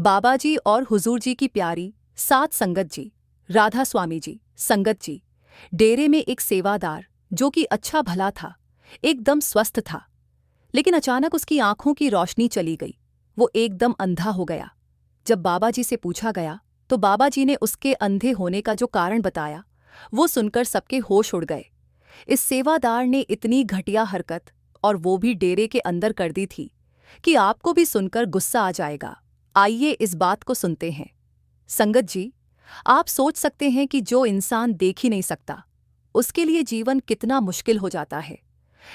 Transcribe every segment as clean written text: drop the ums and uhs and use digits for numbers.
बाबा जी और हुजूर जी की प्यारी सात संगत जी, राधा स्वामी जी, संगत जी। डेरे में एक सेवादार जो कि अच्छा भला था, एकदम स्वस्थ था, लेकिन अचानक उसकी आंखों की रोशनी चली गई। वो एकदम अंधा हो गया। जब बाबा जी से पूछा गया तो बाबा जी ने उसके अंधे होने का जो कारण बताया, वो सुनकर सबके होश उड़ गए। इस सेवादार ने इतनी घटिया हरकत, और वो भी डेरे के अंदर कर दी थी, कि आपको भी सुनकर गुस्सा आ जाएगा। आइए इस बात को सुनते हैं। संगत जी, आप सोच सकते हैं कि जो इंसान देख ही नहीं सकता, उसके लिए जीवन कितना मुश्किल हो जाता है।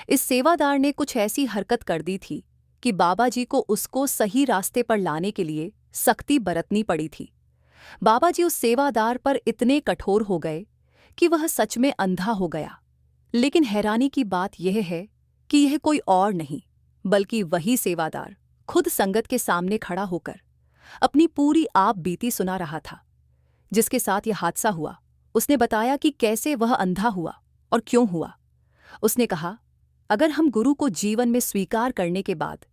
इस सेवादार ने कुछ ऐसी हरकत कर दी थी कि बाबा जी को उसको सही रास्ते पर लाने के लिए सख्ती बरतनी पड़ी थी। बाबा जी उस सेवादार पर इतने कठोर हो गए कि वह सच में अंधा हो गया। लेकिन हैरानी की बात यह है कि यह कोई और नहीं, बल्कि वही सेवादार खुद संगत के सामने खड़ा होकर अपनी पूरी आप बीती सुना रहा था। जिसके साथ यह हादसा हुआ, उसने बताया कि कैसे वह अंधा हुआ और क्यों हुआ। उसने कहा, अगर हम गुरु को जीवन में स्वीकार करने के बाद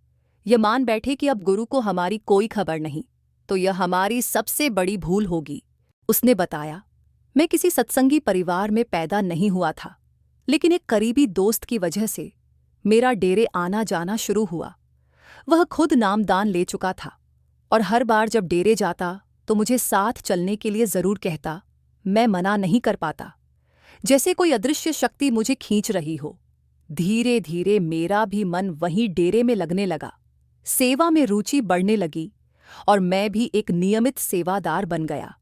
यह मान बैठे कि अब गुरु को हमारी कोई खबर नहीं, तो यह हमारी सबसे बड़ी भूल होगी। उसने बताया, मैं किसी सत्संगी परिवार में पैदा नहीं हुआ था, लेकिन एक करीबी दोस्त की वजह से मेरा डेरे आना जाना शुरू हुआ। वह खुद नामदान ले चुका था, और हर बार जब डेरे जाता तो मुझे साथ चलने के लिए ज़रूर कहता। मैं मना नहीं कर पाता, जैसे कोई अदृश्य शक्ति मुझे खींच रही हो। धीरे धीरे मेरा भी मन वहीं डेरे में लगने लगा, सेवा में रुचि बढ़ने लगी, और मैं भी एक नियमित सेवादार बन गया।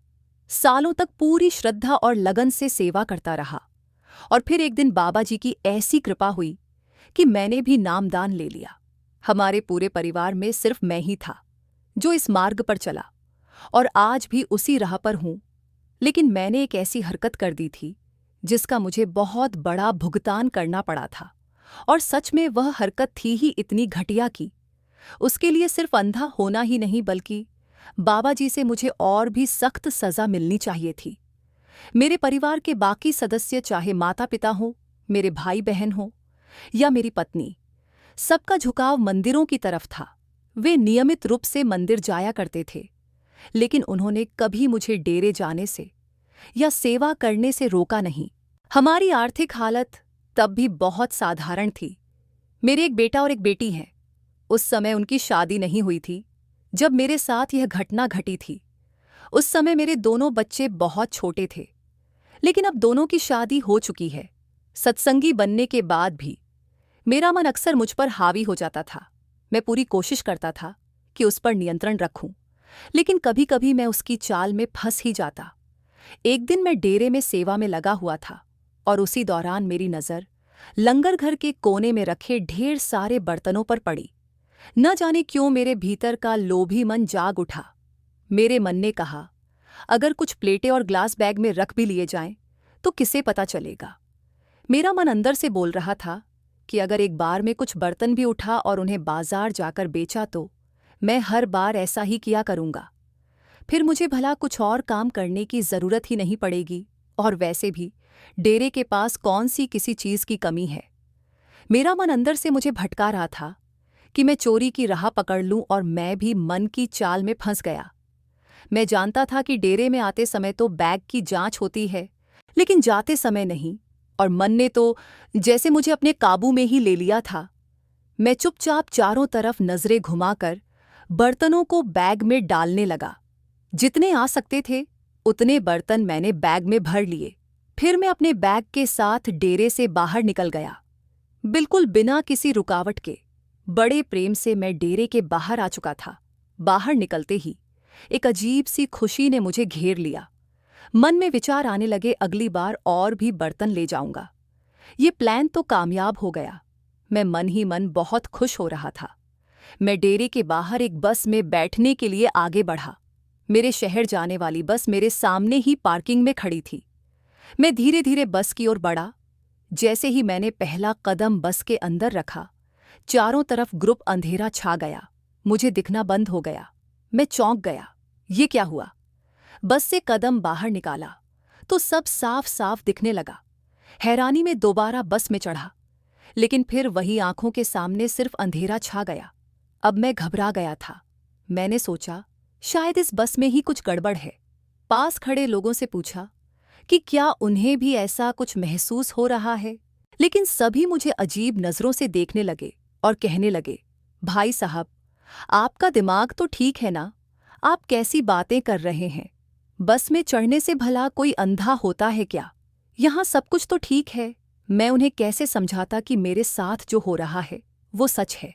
सालों तक पूरी श्रद्धा और लगन से सेवा करता रहा, और फिर एक दिन बाबा जी की ऐसी कृपा हुई कि मैंने भी नामदान ले लिया। हमारे पूरे परिवार में सिर्फ मैं ही था जो इस मार्ग पर चला, और आज भी उसी राह पर हूं। लेकिन मैंने एक ऐसी हरकत कर दी थी जिसका मुझे बहुत बड़ा भुगतान करना पड़ा था, और सच में वह हरकत थी ही इतनी घटिया कि उसके लिए सिर्फ अंधा होना ही नहीं, बल्कि बाबा जी से मुझे और भी सख्त सज़ा मिलनी चाहिए थी। मेरे परिवार के बाकी सदस्य, चाहे माता पिता हों, मेरे भाई बहन हों या मेरी पत्नी, सबका झुकाव मंदिरों की तरफ था। वे नियमित रूप से मंदिर जाया करते थे, लेकिन उन्होंने कभी मुझे डेरे जाने से या सेवा करने से रोका नहीं। हमारी आर्थिक हालत तब भी बहुत साधारण थी। मेरे एक बेटा और एक बेटी हैं। उस समय उनकी शादी नहीं हुई थी जब मेरे साथ यह घटना घटी थी। उस समय मेरे दोनों बच्चे बहुत छोटे थे, लेकिन अब दोनों की शादी हो चुकी है। सत्संगी बनने के बाद भी मेरा मन अक्सर मुझ पर हावी हो जाता था। मैं पूरी कोशिश करता था कि उस पर नियंत्रण रखूं, लेकिन कभी कभी मैं उसकी चाल में फंस ही जाता। एक दिन मैं डेरे में सेवा में लगा हुआ था, और उसी दौरान मेरी नज़र लंगर घर के कोने में रखे ढेर सारे बर्तनों पर पड़ी। न जाने क्यों मेरे भीतर का लोभी मन जाग उठा। मेरे मन ने कहा, अगर कुछ प्लेटें और ग्लास बैग में रख भी लिए जाएं, तो किसे पता चलेगा। मेरा मन अंदर से बोल रहा था कि अगर एक बार में कुछ बर्तन भी उठा और उन्हें बाजार जाकर बेचा, तो मैं हर बार ऐसा ही किया करूंगा। फिर मुझे भला कुछ और काम करने की ज़रूरत ही नहीं पड़ेगी, और वैसे भी डेरे के पास कौन सी किसी चीज़ की कमी है। मेरा मन अंदर से मुझे भटका रहा था कि मैं चोरी की राह पकड़ लूं, और मैं भी मन की चाल में फंस गया। मैं जानता था कि डेरे में आते समय तो बैग की जांच होती है, लेकिन जाते समय नहीं, और मन ने तो जैसे मुझे अपने काबू में ही ले लिया था। मैं चुपचाप चारों तरफ नजरें घुमाकर बर्तनों को बैग में डालने लगा। जितने आ सकते थे उतने बर्तन मैंने बैग में भर लिए। फिर मैं अपने बैग के साथ डेरे से बाहर निकल गया, बिल्कुल बिना किसी रुकावट के। बड़े प्रेम से मैं डेरे के बाहर आ चुका था। बाहर निकलते ही एक अजीब सी खुशी ने मुझे घेर लिया। मन में विचार आने लगे, अगली बार और भी बर्तन ले जाऊंगा। ये प्लान तो कामयाब हो गया। मैं मन ही मन बहुत खुश हो रहा था। मैं डेरे के बाहर एक बस में बैठने के लिए आगे बढ़ा। मेरे शहर जाने वाली बस मेरे सामने ही पार्किंग में खड़ी थी। मैं धीरे धीरे बस की ओर बढ़ा। जैसे ही मैंने पहला कदम बस के अंदर रखा, चारों तरफ ग्रुप अंधेरा छा गया। मुझे दिखना बंद हो गया। मैं चौंक गया। ये क्या हुआ? बस से कदम बाहर निकाला तो सब साफ साफ दिखने लगा। हैरानी में दोबारा बस में चढ़ा, लेकिन फिर वही आंखों के सामने सिर्फ अंधेरा छा गया। अब मैं घबरा गया था। मैंने सोचा, शायद इस बस में ही कुछ गड़बड़ है। पास खड़े लोगों से पूछा कि क्या उन्हें भी ऐसा कुछ महसूस हो रहा है, लेकिन सभी मुझे अजीब नजरों से देखने लगे और कहने लगे, भाई साहब, आपका दिमाग तो ठीक है ना, आप कैसी बातें कर रहे हैं? बस में चढ़ने से भला कोई अंधा होता है क्या? यहाँ सब कुछ तो ठीक है। मैं उन्हें कैसे समझाता कि मेरे साथ जो हो रहा है वो सच है।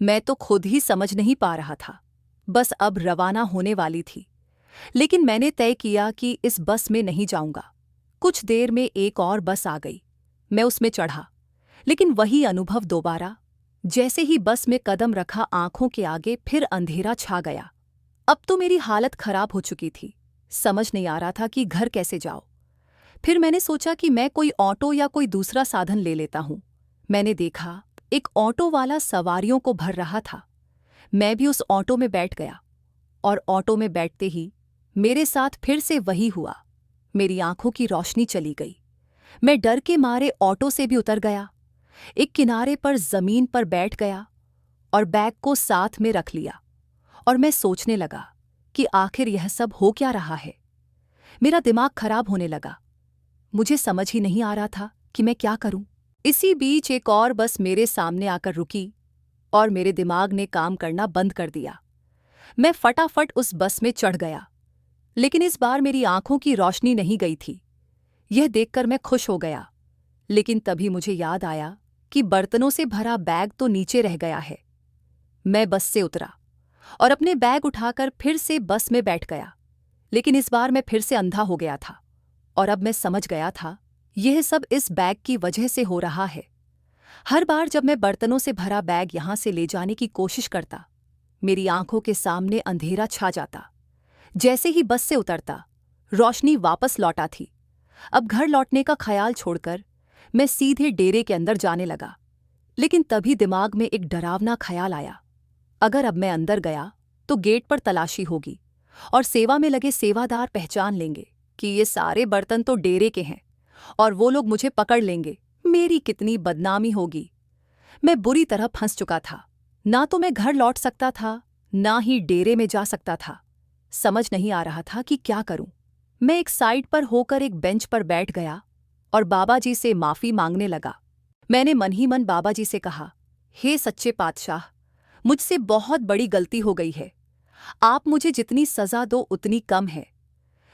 मैं तो खुद ही समझ नहीं पा रहा था। बस अब रवाना होने वाली थी, लेकिन मैंने तय किया कि इस बस में नहीं जाऊंगा। कुछ देर में एक और बस आ गई। मैं उसमें चढ़ा, लेकिन वही अनुभव दोबारा। जैसे ही बस में कदम रखा, आंखों के आगे फिर अंधेरा छा गया। अब तो मेरी हालत खराब हो चुकी थी। समझ नहीं आ रहा था कि घर कैसे जाओ। फिर मैंने सोचा कि मैं कोई ऑटो या कोई दूसरा साधन ले लेता हूं। मैंने देखा एक ऑटो वाला सवारियों को भर रहा था। मैं भी उस ऑटो में बैठ गया, और ऑटो में बैठते ही मेरे साथ फिर से वही हुआ। मेरी आंखों की रोशनी चली गई। मैं डर के मारे ऑटो से भी उतर गया, एक किनारे पर जमीन पर बैठ गया और बैग को साथ में रख लिया। और मैं सोचने लगा कि आखिर यह सब हो क्या रहा है। मेरा दिमाग खराब होने लगा। मुझे समझ ही नहीं आ रहा था कि मैं क्या करूं। इसी बीच एक और बस मेरे सामने आकर रुकी और मेरे दिमाग ने काम करना बंद कर दिया। मैं फटाफट उस बस में चढ़ गया, लेकिन इस बार मेरी आंखों की रोशनी नहीं गई थी। यह देखकर मैं खुश हो गया, लेकिन तभी मुझे याद आया कि बर्तनों से भरा बैग तो नीचे रह गया है। मैं बस से उतरा और अपने बैग उठाकर फिर से बस में बैठ गया, लेकिन इस बार मैं फिर से अंधा हो गया था। और अब मैं समझ गया था, यह सब इस बैग की वजह से हो रहा है। हर बार जब मैं बर्तनों से भरा बैग यहां से ले जाने की कोशिश करता, मेरी आंखों के सामने अंधेरा छा जाता। जैसे ही बस से उतरता, रोशनी वापस लौटा थी। अब घर लौटने का ख्याल छोड़कर मैं सीधे डेरे के अंदर जाने लगा, लेकिन तभी दिमाग में एक डरावना ख्याल आया। अगर अब मैं अंदर गया तो गेट पर तलाशी होगी और सेवा में लगे सेवादार पहचान लेंगे कि ये सारे बर्तन तो डेरे के हैं, और वो लोग मुझे पकड़ लेंगे। मेरी कितनी बदनामी होगी। मैं बुरी तरह फंस चुका था। ना तो मैं घर लौट सकता था, ना ही डेरे में जा सकता था। समझ नहीं आ रहा था कि क्या करूं। मैं एक साइड पर होकर एक बेंच पर बैठ गया और बाबा जी से माफी मांगने लगा। मैंने मन ही मन बाबा जी से कहा, हे सच्चे पातशाह, मुझसे बहुत बड़ी गलती हो गई है। आप मुझे जितनी सजा दो उतनी कम है,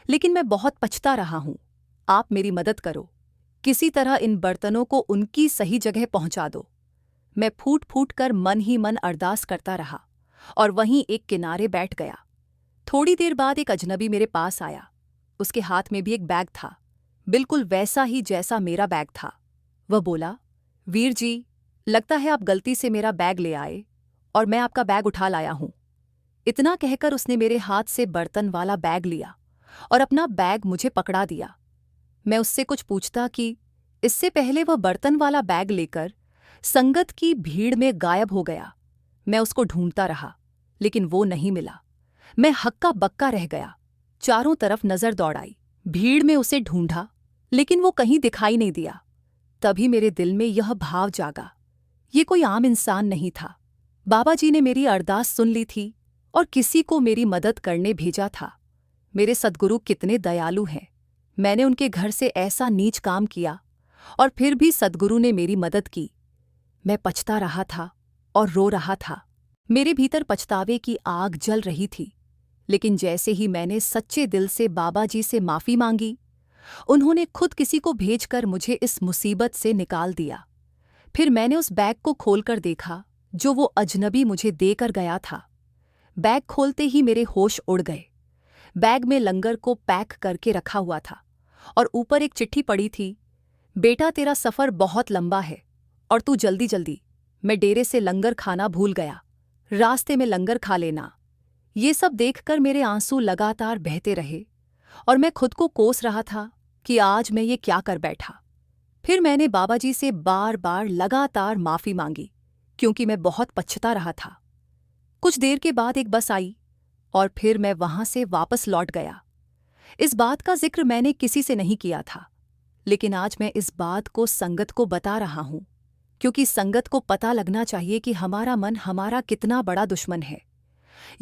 लेकिन मैं बहुत पछता रहा हूं। आप मेरी मदद करो, किसी तरह इन बर्तनों को उनकी सही जगह पहुंचा दो। मैं फूट फूट कर मन ही मन अरदास करता रहा और वहीं एक किनारे बैठ गया। थोड़ी देर बाद एक अजनबी मेरे पास आया। उसके हाथ में भी एक बैग था, बिल्कुल वैसा ही जैसा मेरा बैग था। वह बोला, वीर जी, लगता है आप गलती से मेरा बैग ले आए और मैं आपका बैग उठा लाया हूं। इतना कहकर उसने मेरे हाथ से बर्तन वाला बैग लिया और अपना बैग मुझे पकड़ा दिया। मैं उससे कुछ पूछता कि इससे पहले वह बर्तन वाला बैग लेकर संगत की भीड़ में गायब हो गया। मैं उसको ढूंढता रहा, लेकिन वो नहीं मिला। मैं हक्का बक्का रह गया। चारों तरफ नजर दौड़ाई, भीड़ में उसे ढूंढा, लेकिन वो कहीं दिखाई नहीं दिया। तभी मेरे दिल में यह भाव जागा, ये कोई आम इंसान नहीं था। बाबा जी ने मेरी अरदास सुन ली थी और किसी को मेरी मदद करने भेजा था। मेरे सद्गुरु कितने दयालु हैं। मैंने उनके घर से ऐसा नीच काम किया और फिर भी सद्गुरु ने मेरी मदद की। मैं पछता रहा था और रो रहा था। मेरे भीतर पछतावे की आग जल रही थी, लेकिन जैसे ही मैंने सच्चे दिल से बाबा जी से माफी मांगी, उन्होंने खुद किसी को भेजकर मुझे इस मुसीबत से निकाल दिया। फिर मैंने उस बैग को खोलकर देखा जो वो अजनबी मुझे देकर गया था। बैग खोलते ही मेरे होश उड़ गए। बैग में लंगर को पैक करके रखा हुआ था और ऊपर एक चिट्ठी पड़ी थी, बेटा तेरा सफ़र बहुत लंबा है और तू जल्दी जल्दी। मैं डेरे से लंगर खाना भूल गया, रास्ते में लंगर खा लेना। ये सब देखकर मेरे आंसू लगातार बहते रहे और मैं खुद को कोस रहा था कि आज मैं ये क्या कर बैठा। फिर मैंने बाबा जी से बार बार लगातार माफ़ी मांगी, क्योंकि मैं बहुत पछता रहा था। कुछ देर के बाद एक बस आई और फिर मैं वहां से वापस लौट गया। इस बात का जिक्र मैंने किसी से नहीं किया था, लेकिन आज मैं इस बात को संगत को बता रहा हूं, क्योंकि संगत को पता लगना चाहिए कि हमारा मन हमारा कितना बड़ा दुश्मन है।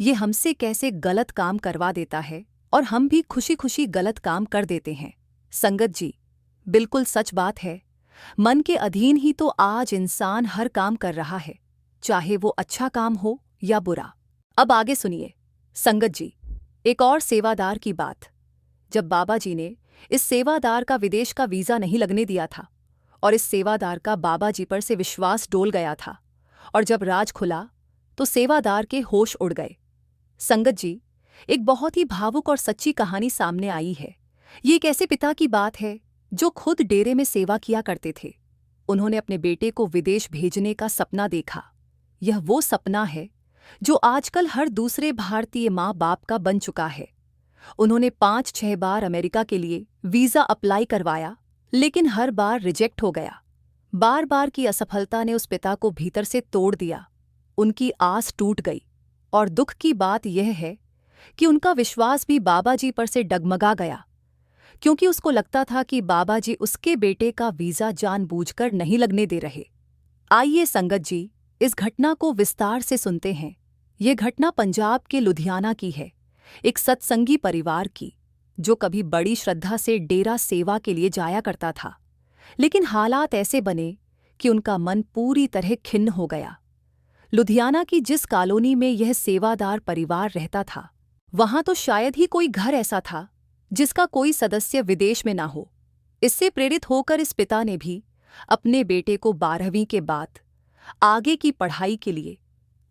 ये हमसे कैसे गलत काम करवा देता है और हम भी खुशी खुशी गलत काम कर देते हैं। संगत जी, बिल्कुल सच बात है। मन के अधीन ही तो आज इंसान हर काम कर रहा है, चाहे वो अच्छा काम हो या बुरा। अब आगे सुनिए संगत जी, एक और सेवादार की बात। जब बाबा जी ने इस सेवादार का विदेश का वीज़ा नहीं लगने दिया था और इस सेवादार का बाबा जी पर से विश्वास डोल गया था, और जब राज खुला तो सेवादार के होश उड़ गए। संगत जी, एक बहुत ही भावुक और सच्ची कहानी सामने आई है। ये एक ऐसे पिता की बात है जो खुद डेरे में सेवा किया करते थे। उन्होंने अपने बेटे को विदेश भेजने का सपना देखा। यह वो सपना है जो आजकल हर दूसरे भारतीय माँ बाप का बन चुका है। उन्होंने 5-6 बार अमेरिका के लिए वीज़ा अप्लाई करवाया, लेकिन हर बार रिजेक्ट हो गया। बार बार की असफलता ने उस पिता को भीतर से तोड़ दिया। उनकी आस टूट गई, और दुख की बात यह है कि उनका विश्वास भी बाबा जी पर से डगमगा गया, क्योंकि उसको लगता था कि बाबा जी उसके बेटे का वीज़ा जानबूझकर नहीं लगने दे रहे। आइए संगत जी, इस घटना को विस्तार से सुनते हैं। ये घटना पंजाब के लुधियाना की है, एक सत्संगी परिवार की, जो कभी बड़ी श्रद्धा से डेरा सेवा के लिए जाया करता था। लेकिन हालात ऐसे बने कि उनका मन पूरी तरह खिन्न हो गया। लुधियाना की जिस कॉलोनी में यह सेवादार परिवार रहता था, वहां तो शायद ही कोई घर ऐसा था जिसका कोई सदस्य विदेश में ना हो। इससे प्रेरित होकर इस पिता ने भी अपने बेटे को 12वीं के बाद आगे की पढ़ाई के लिए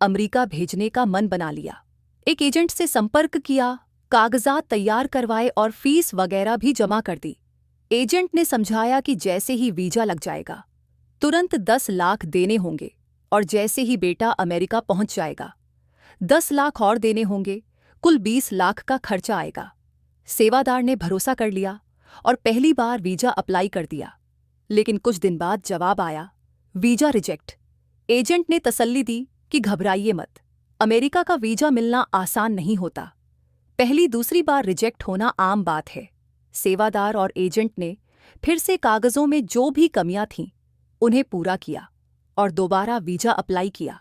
अमेरिका भेजने का मन बना लिया। एक एजेंट से संपर्क किया, कागजात तैयार करवाए और फीस वगैरह भी जमा कर दी। एजेंट ने समझाया कि जैसे ही वीजा लग जाएगा तुरंत 10 लाख देने होंगे, और जैसे ही बेटा अमेरिका पहुंच जाएगा 10 लाख और देने होंगे, कुल 20 लाख का खर्चा आएगा। सेवादार ने भरोसा कर लिया और पहली बार वीजा अप्लाई कर दिया। लेकिन कुछ दिन बाद जवाब आया, वीजा रिजेक्ट। एजेंट ने तसल्ली दी कि घबराइए मत, अमेरिका का वीजा मिलना आसान नहीं होता। पहली दूसरी बार रिजेक्ट होना आम बात है। सेवादार और एजेंट ने फिर से कागजों में जो भी कमियां थीं उन्हें पूरा किया और दोबारा वीजा अप्लाई किया,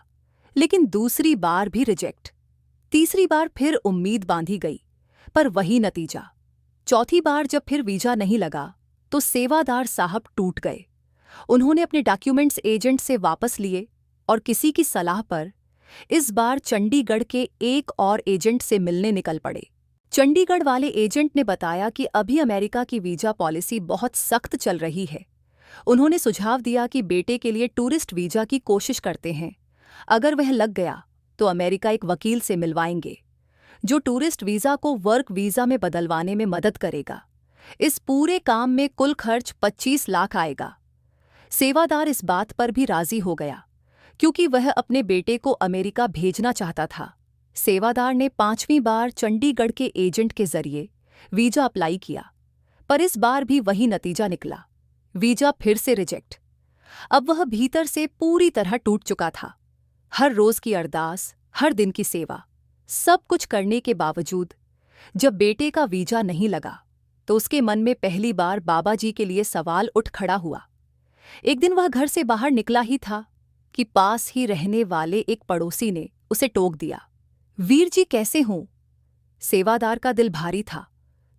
लेकिन दूसरी बार भी रिजेक्ट। तीसरी बार फिर उम्मीद बांधी गई, पर वही नतीजा। चौथी बार जब फिर वीजा नहीं लगा तो सेवादार साहब टूट गए। उन्होंने अपने डॉक्यूमेंट्स एजेंट से वापस लिए और किसी की सलाह पर इस बार चंडीगढ़ के एक और एजेंट से मिलने निकल पड़े। चंडीगढ़ वाले एजेंट ने बताया कि अभी अमेरिका की वीजा पॉलिसी बहुत सख्त चल रही है। उन्होंने सुझाव दिया कि बेटे के लिए टूरिस्ट वीजा की कोशिश करते हैं। अगर वह लग गया तो अमेरिका एक वकील से मिलवाएंगे जो टूरिस्ट वीजा को वर्क वीजा में बदलवाने में मदद करेगा। इस पूरे काम में कुल खर्च 25 लाख आएगा। सेवादार इस बात पर भी राजी हो गया, क्योंकि वह अपने बेटे को अमेरिका भेजना चाहता था। सेवादार ने 5वीं बार चंडीगढ़ के एजेंट के जरिए वीजा अप्लाई किया, पर इस बार भी वही नतीजा निकला, वीजा फिर से रिजेक्ट। अब वह भीतर से पूरी तरह टूट चुका था। हर रोज की अरदास, हर दिन की सेवा, सब कुछ करने के बावजूद जब बेटे का वीजा नहीं लगा तो उसके मन में पहली बार बाबा जी के लिए सवाल उठ खड़ा हुआ। एक दिन वह घर से बाहर निकला ही था कि पास ही रहने वाले एक पड़ोसी ने उसे टोक दिया, वीर जी कैसे हों? सेवादार का दिल भारी था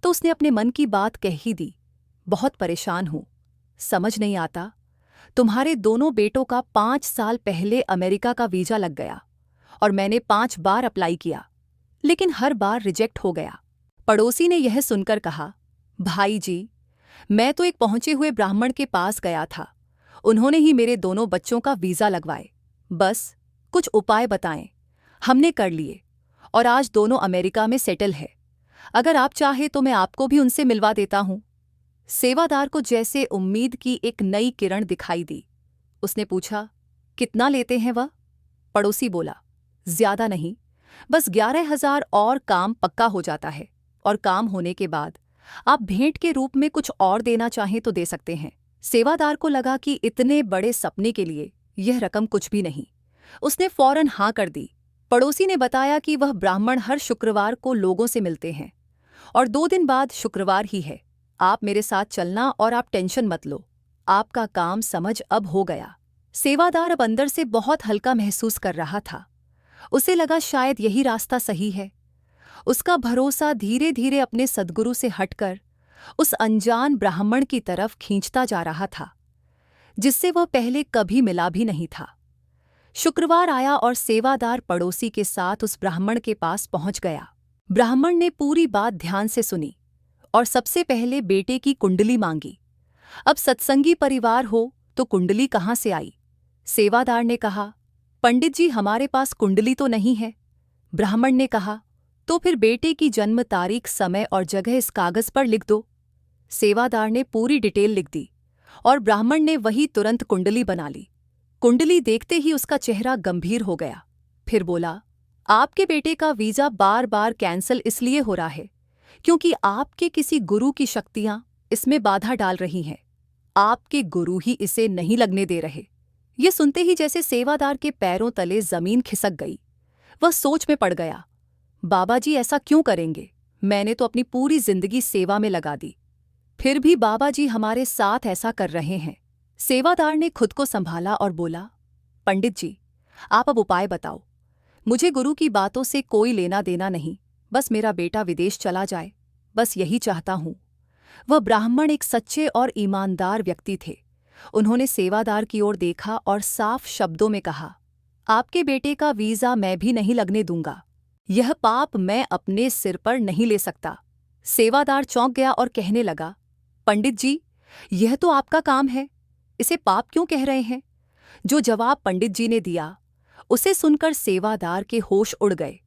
तो उसने अपने मन की बात कह ही दी, बहुत परेशान हूं, समझ नहीं आता, तुम्हारे दोनों बेटों का 5 साल पहले अमेरिका का वीजा लग गया और मैंने 5 बार अप्लाई किया, लेकिन हर बार रिजेक्ट हो गया। पड़ोसी ने यह सुनकर कहा, भाई जी, मैं तो एक पहुंचे हुए ब्राह्मण के पास गया था, उन्होंने ही मेरे दोनों बच्चों का वीजा लगवाए। बस कुछ उपाय बताएं, हमने कर लिए और आज दोनों अमेरिका में सेटल है। अगर आप चाहे तो मैं आपको भी उनसे मिलवा देता हूं। सेवादार को जैसे उम्मीद की एक नई किरण दिखाई दी। उसने पूछा, कितना लेते हैं वह? पड़ोसी बोला, ज्यादा नहीं, बस 11,000 और काम पक्का हो जाता है, और काम होने के बाद आप भेंट के रूप में कुछ और देना चाहें तो दे सकते हैं। सेवादार को लगा कि इतने बड़े सपने के लिए यह रकम कुछ भी नहीं। उसने फौरन हाँ कर दी। पड़ोसी ने बताया कि वह ब्राह्मण हर शुक्रवार को लोगों से मिलते हैं और 2 दिन बाद शुक्रवार ही है। आप मेरे साथ चलना और आप टेंशन मत लो, आपका काम समझ अब हो गया। सेवादार अब अंदर से बहुत हल्का महसूस कर रहा था। उसे लगा शायद यही रास्ता सही है। उसका भरोसा धीरे धीरे अपने सद्गुरु से हटकर उस अनजान ब्राह्मण की तरफ खींचता जा रहा था, जिससे वह पहले कभी मिला भी नहीं था। शुक्रवार आया और सेवादार पड़ोसी के साथ उस ब्राह्मण के पास पहुंच गया। ब्राह्मण ने पूरी बात ध्यान से सुनी और सबसे पहले बेटे की कुंडली मांगी। अब सत्संगी परिवार हो तो कुंडली कहाँ से आई? सेवादार ने कहा, पंडित जी हमारे पास कुंडली तो नहीं है। ब्राह्मण ने कहा, तो फिर बेटे की जन्म तारीख, समय और जगह इस कागज पर लिख दो। सेवादार ने पूरी डिटेल लिख दी और ब्राह्मण ने वही तुरंत कुंडली बना ली। कुंडली देखते ही उसका चेहरा गंभीर हो गया। फिर बोला, आपके बेटे का वीजा बार बार कैंसल इसलिए हो रहा है क्योंकि आपके किसी गुरु की शक्तियां इसमें बाधा डाल रही हैं। आपके गुरु ही इसे नहीं लगने दे रहे। ये सुनते ही जैसे सेवादार के पैरों तले जमीन खिसक गई। वह सोच में पड़ गया, बाबा जी ऐसा क्यों करेंगे? मैंने तो अपनी पूरी जिंदगी सेवा में लगा दी, फिर भी बाबा जी हमारे साथ ऐसा कर रहे हैं। सेवादार ने खुद को संभाला और बोला, पंडित जी आप अब उपाय बताओ। मुझे गुरु की बातों से कोई लेना देना नहीं, बस मेरा बेटा विदेश चला जाए, बस यही चाहता हूं। वह ब्राह्मण एक सच्चे और ईमानदार व्यक्ति थे। उन्होंने सेवादार की ओर देखा और साफ शब्दों में कहा, आपके बेटे का वीजा मैं भी नहीं लगने दूंगा। यह पाप मैं अपने सिर पर नहीं ले सकता। सेवादार चौंक गया और कहने लगा, पंडित जी यह तो आपका काम है, इसे पाप क्यों कह रहे हैं? जो जवाब पंडित जी ने दिया उसे सुनकर सेवादार के होश उड़ गए।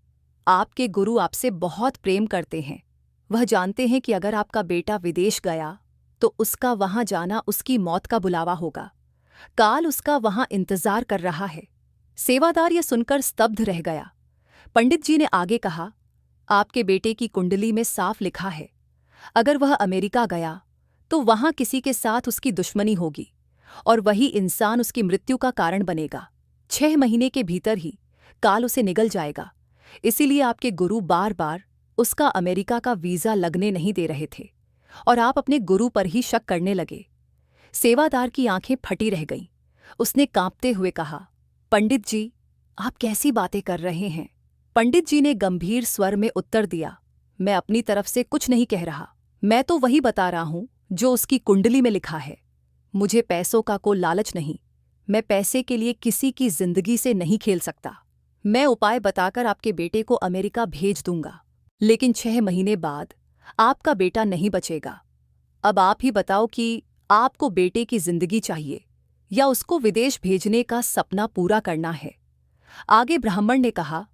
आपके गुरु आपसे बहुत प्रेम करते हैं। वह जानते हैं कि अगर आपका बेटा विदेश गया तो उसका वहां जाना उसकी मौत का बुलावा होगा। काल उसका वहां इंतजार कर रहा है। सेवादार यह सुनकर स्तब्ध रह गया। पंडित जी ने आगे कहा, आपके बेटे की कुंडली में साफ लिखा है, अगर वह अमेरिका गया तो वहां किसी के साथ उसकी दुश्मनी होगी और वही इंसान उसकी मृत्यु का कारण बनेगा। 6 महीने के भीतर ही काल उसे निगल जाएगा। इसीलिए आपके गुरु बार बार उसका अमेरिका का वीजा लगने नहीं दे रहे थे और आप अपने गुरु पर ही शक करने लगे। सेवादार की आंखें फटी रह गईं। उसने कांपते हुए कहा, पंडित जी आप कैसी बातें कर रहे हैं? पंडित जी ने गंभीर स्वर में उत्तर दिया, मैं अपनी तरफ से कुछ नहीं कह रहा, मैं तो वही बता रहा हूं जो उसकी कुंडली में लिखा है। मुझे पैसों का कोई लालच नहीं, मैं पैसे के लिए किसी की जिंदगी से नहीं खेल सकता। मैं उपाय बताकर आपके बेटे को अमेरिका भेज दूंगा, लेकिन 6 महीने बाद आपका बेटा नहीं बचेगा। अब आप ही बताओ कि आपको बेटे की जिंदगी चाहिए या उसको विदेश भेजने का सपना पूरा करना है? आगे ब्राह्मण ने कहा,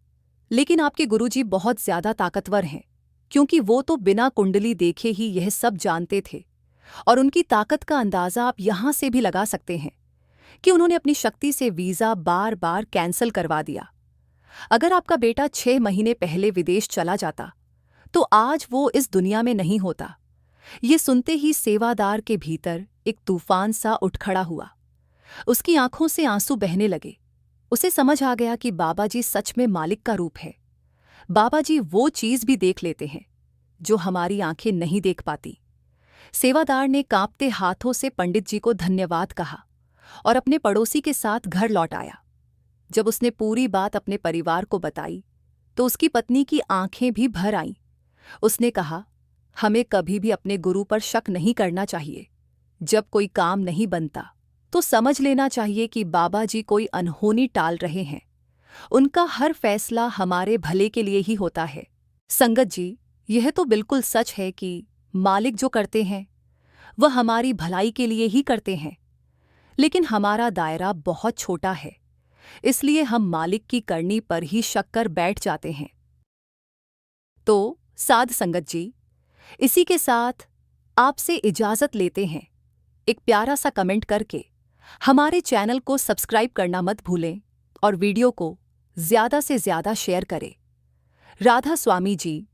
लेकिन आपके गुरुजी बहुत ज्यादा ताकतवर हैं, क्योंकि वो तो बिना कुंडली देखे ही यह सब जानते थे और उनकी ताकत का अंदाजा आप यहां से भी लगा सकते हैं कि उन्होंने अपनी शक्ति से वीजा बार बार कैंसल करवा दिया। अगर आपका बेटा 6 महीने पहले विदेश चला जाता तो आज वो इस दुनिया में नहीं होता। ये सुनते ही सेवादार के भीतर एक तूफान सा उठ खड़ा हुआ। उसकी आंखों से आंसू बहने लगे। उसे समझ आ गया कि बाबाजी सच में मालिक का रूप है। बाबाजी वो चीज भी देख लेते हैं जो हमारी आंखें नहीं देख पाती। सेवादार ने कांपते हाथों से पंडित जी को धन्यवाद कहा और अपने पड़ोसी के साथ घर लौट आया। जब उसने पूरी बात अपने परिवार को बताई तो उसकी पत्नी की आंखें भी भर आईं। उसने कहा, हमें कभी भी अपने गुरु पर शक नहीं करना चाहिए। जब कोई काम नहीं बनता तो समझ लेना चाहिए कि बाबाजी कोई अनहोनी टाल रहे हैं। उनका हर फैसला हमारे भले के लिए ही होता है। संगत जी, यह तो बिल्कुल सच है कि मालिक जो करते हैं वह हमारी भलाई के लिए ही करते हैं, लेकिन हमारा दायरा बहुत छोटा है, इसलिए हम मालिक की करनी पर ही शक कर बैठ जाते हैं। तो साध संगत जी, इसी के साथ आपसे इजाजत लेते हैं। एक प्यारा सा कमेंट करके हमारे चैनल को सब्सक्राइब करना मत भूलें और वीडियो को ज्यादा से ज्यादा शेयर करें। राधा स्वामी जी